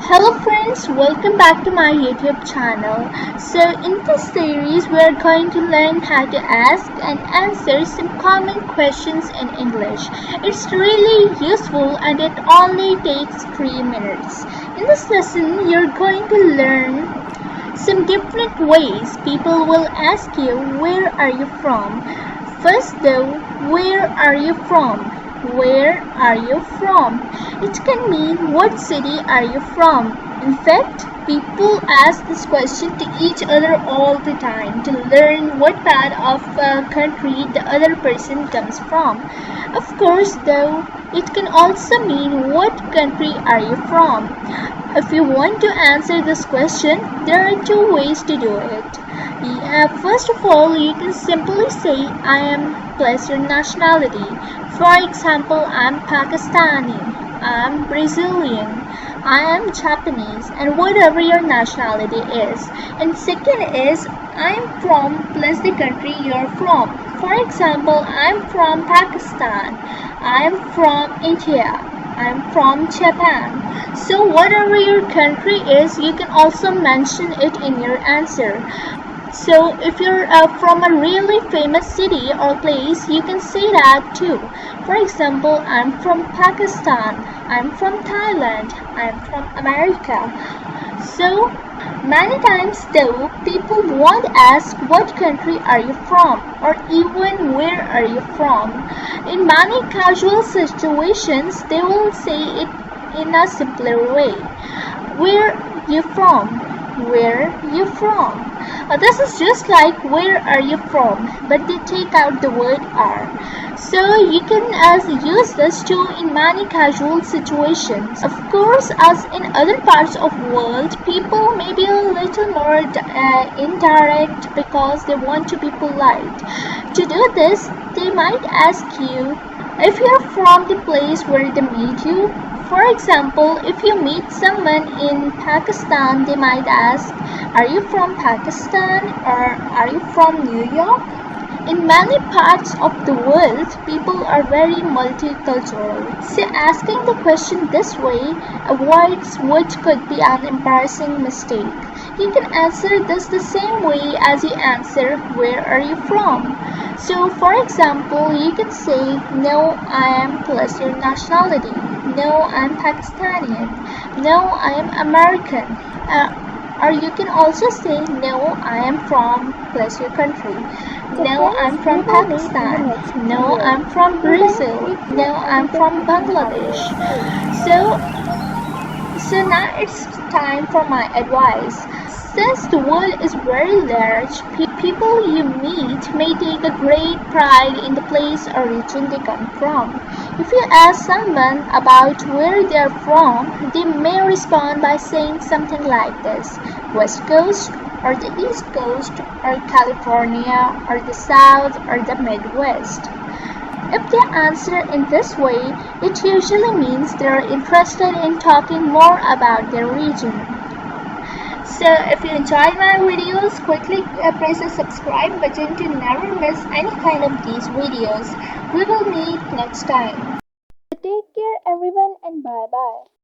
Hello friends, welcome back to my YouTube channel. So in this series we are going to learn how to ask and answer some common questions in English. It's really useful and it only takes 3 minutes. In this lesson you're going to learn some different ways people will ask you where are you from. First though, where are you from? Where are you from? It can mean what city are you from. In fact, people ask this question to each other all the time to learn what part of a country the other person comes from. Of course, though, it can also mean what country are you from. If you want to answer this question, there are two ways to do it. First of all, you can simply say I am plus your nationality. For example, I'm Pakistani, I'm Brazilian, I am Japanese, and whatever your nationality is. And second is I'm from plus the country you're from. For example, I'm from Pakistan, I'm from India, I'm from Japan. So whatever your country is, you can also mention it in your answer. So if you're from a really famous city or place, you can say that too. For example, I'm from Pakistan, I'm from Thailand, I'm from America. So many times though, people won't ask what country are you from or even where are you from. In many casual situations, they will say it in a simpler way. Where you from? Where you from? This is just like where are you from, but they take out the word are. So you can use this too in many casual situations. Of course, as in other parts of the world, people may be a little more indirect because they want to be polite. To do this, they might ask you if you're from the place where they meet you. For example, if you meet someone in Pakistan, they might ask, are you from Pakistan or are you from New York? In many parts of the world, people are very multicultural. So asking the question this way avoids what could be an embarrassing mistake. You can answer this the same way as you answer where are you from. So for example, you can say no, I am plus your nationality. No, I'm Pakistani. No, I am American. Or you can also say no, I am from plus your country. No, I'm from Pakistan. No, I'm from Brazil. No, I'm from Bangladesh. So now it's time for my advice. Since the world is very large, people you meet may take a great pride in the place or region they come from. If you ask someone about where they are from, they may respond by saying something like this: West Coast, or the East Coast, or California, or the South, or the Midwest. If they answer in this way, it usually means they are interested in talking more about their region. So if you enjoyed my videos, quickly press the subscribe button to never miss any kind of these videos. We will meet next time. Take care everyone and bye bye.